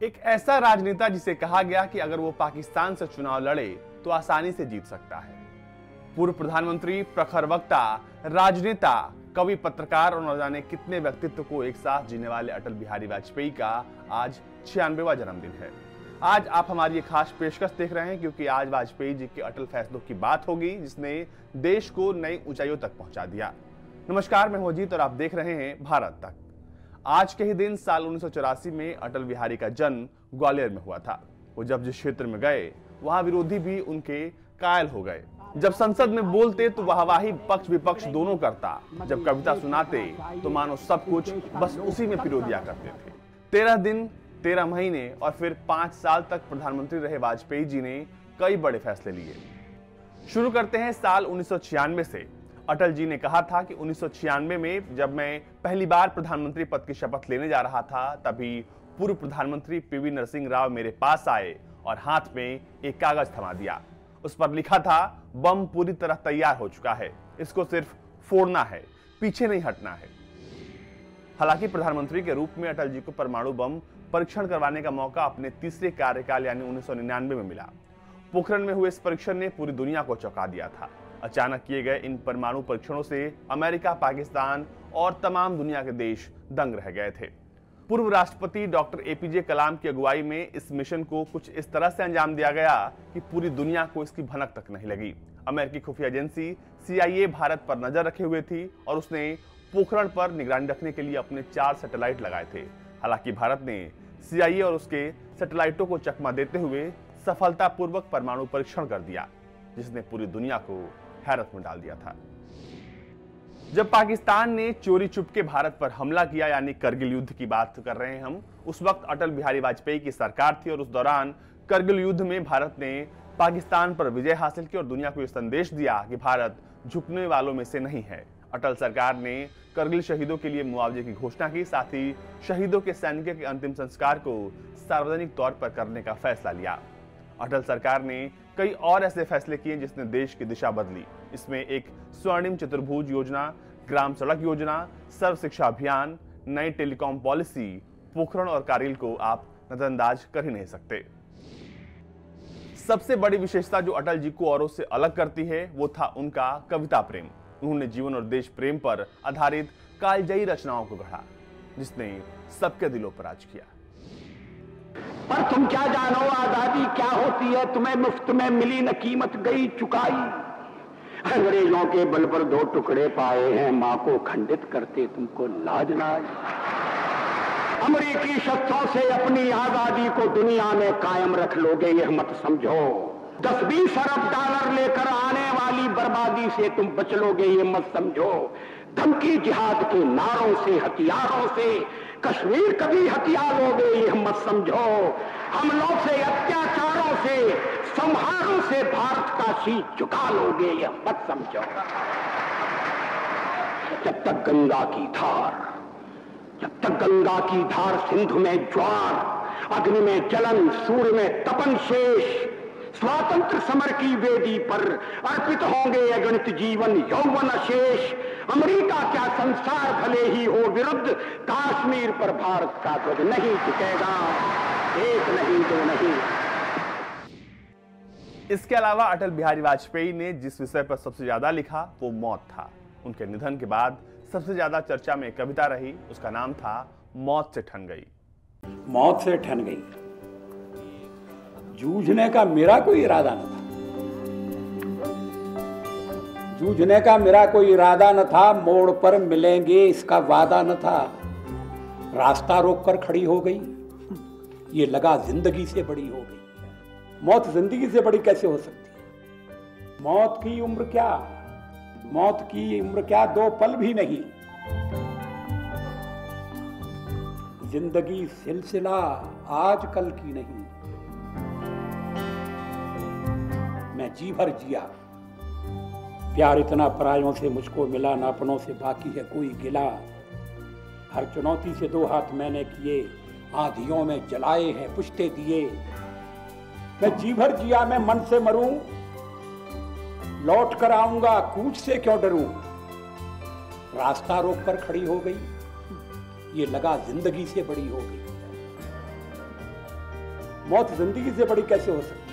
एक ऐसा राजनेता जिसे कहा गया कि अगर वो पाकिस्तान से चुनाव लड़े तो आसानी से जीत सकता है। पूर्व प्रधानमंत्री, प्रखर वक्ता, राजनेता, कवि, पत्रकार और न जाने कितने व्यक्तित्व को एक साथ जीने वाले अटल बिहारी वाजपेयी का आज 96वां जन्मदिन है। आज आप हमारी एक खास पेशकश देख रहे हैं क्योंकि आज वाजपेयी जी के अटल फैसलों की बात होगी जिसने देश को नई ऊंचाइयों तक पहुंचा दिया। नमस्कार, मैं हूं अजीत और आप देख रहे हैं भारत तक। आज के ही दिन साल 1984 में अटल बिहारी का जन्म ग्वालियर में हुआ था। वो जब जिस क्षेत्र में गए वहां विरोधी भी उनके कायल हो गए। जब संसद में बोलते तो वाहवाही पक्ष विपक्ष दोनों करता, जब कविता सुनाते तो मानो सब कुछ बस उसी में पिरो दिया करते थे। 13 दिन, 13 महीने और फिर 5 साल तक प्रधानमंत्री रहे वाजपेयी जी ने कई बड़े फैसले लिए। शुरू करते हैं साल 1996 से। अटल जी ने कहा था कि 1996 में जब मैं पहली बार प्रधानमंत्री पद की शपथ लेने जा रहा था तभी पूर्व प्रधानमंत्री पीवी नरसिंह राव मेरे पास आए और हाथ में एक कागज थमा दिया। उस पर लिखा था, बम पूरी तरह तैयार हो चुका है, इसको सिर्फ फोड़ना है, पीछे नहीं हटना है। हालांकि प्रधानमंत्री के रूप में अटल जी को परमाणु बम परीक्षण करवाने का मौका अपने तीसरे कार्यकाल यानी 1999 में मिला। पोखरण में हुए इस परीक्षण ने पूरी दुनिया को चौंका दिया था। अचानक किए गए इन परमाणु परीक्षणों से अमेरिका, पाकिस्तान और तमाम दुनिया के देश दंग रह गए थे। पूर्व राष्ट्रपति डॉक्टर एपीजे कलाम की अगुवाई में इस मिशन को कुछ इस तरह से अंजाम दिया गया कि पूरी दुनिया को इसकी भनक तक नहीं लगी। अमेरिकी खुफिया एजेंसी CIA भारत पर नजर रखे हुए थी और उसने पोखरण पर निगरानी रखने के लिए अपने 4 सैटेलाइट लगाए थे। हालांकि भारत ने CIA और उसके सैटेलाइटों को चकमा देते हुए सफलतापूर्वक परमाणु परीक्षण कर दिया, जिसने पूरी दुनिया को हैरत में डाल दिया था। जब पाकिस्तान ने चोरी चुपके भारत पर हमला किया यानी करगिल युद्ध की बात कर रहे हैं हम, उस वक्त अटल बिहारी वाजपेयी की सरकार थी और उस दौरान करगिल युद्ध में भारत ने पाकिस्तान पर विजय हासिल की और दुनिया को यह संदेश दिया कि भारत झुकने वालों में से नहीं है। अटल सरकार ने करगिल शहीदों के लिए मुआवजे की घोषणा की, साथ ही शहीदों के सैनिकों के अंतिम संस्कार को सार्वजनिक तौर पर करने का फैसला लिया। अटल सरकार ने कई और ऐसे फैसले किए जिसने देश की दिशा बदली। इसमें एक स्वर्णिम चतुर्भुज योजना, ग्राम सड़क योजना, सर्व शिक्षा अभियान, नई टेलीकॉम पॉलिसी, पोखरण और कारगिल को आप नजरअंदाज कर ही नहीं सकते। सबसे बड़ी विशेषता जो अटल जी को औरों से अलग करती है वो था उनका कविता प्रेम। उन्होंने जीवन और देश प्रेम पर आधारित कालजयी रचनाओं को गढ़ा जिसने सबके दिलों पर राज किया। पर तुम क्या जानो आजादी क्या होती है, तुम्हें मुफ्त में मिली न कीमत गई चुकाई। अंग्रेजों के बल पर 2 टुकड़े पाए हैं, मां को खंडित करते तुमको लाज ना आई। अमेरिकी शस्त्रों से अपनी आजादी को दुनिया में कायम रख लोगे यह मत समझो। 10-20 अरब डॉलर लेकर आने वाली बर्बादी से तुम बच लोगे ये मत समझो। धमकी जिहाद के नारों से, हथियारों से कश्मीर कभी हथिया लोगे यह मत समझो। हमलों से, अत्याचारों से, संहारों से भारत का शीश झुका लोगे यह मत समझो। जब तक गंगा की धार सिंधु में ज्वार, अग्नि में जलन, सूर्य में तपन शेष, स्वातंत्र समर की वेदी पर अर्पित होंगे अगणित जीवन यौवन अशेष। अमेरिका क्या संसार भले ही हो विरुद्ध, कश्मीर पर भारत का ध्वज नहीं झुकेगा। एक नहीं, 2 नहीं। इसके अलावा अटल बिहारी वाजपेयी ने जिस विषय पर सबसे ज्यादा लिखा वो मौत था। उनके निधन के बाद सबसे ज्यादा चर्चा में कविता रही, उसका नाम था मौत से ठन गई। मौत से ठन गई। जूझने का मेरा कोई इरादा न था, जूझने का मेरा कोई इरादा न था, मोड़ पर मिलेंगे इसका वादा न था। रास्ता रोककर खड़ी हो गई, ये लगा जिंदगी से बड़ी हो गई। मौत जिंदगी से बड़ी कैसे हो सकती है? मौत की उम्र क्या, मौत की उम्र क्या 2 पल भी नहीं। जिंदगी सिलसिला आज कल की नहीं। मैं जी भर जिया, प्यार इतना परायों से मुझको मिला, ना अपनों से बाकी है कोई गिला। हर चुनौती से 2 हाथ मैंने किए, आंधियों में जलाए हैं पुश्ते दिए। मैं जी भर जिया, मैं मन से मरूं, लौट कर आऊंगा कूच से क्यों डरूं। रास्ता रोककर खड़ी हो गई, ये लगा जिंदगी से बड़ी हो गई। मौत जिंदगी से बड़ी कैसे हो सकती है?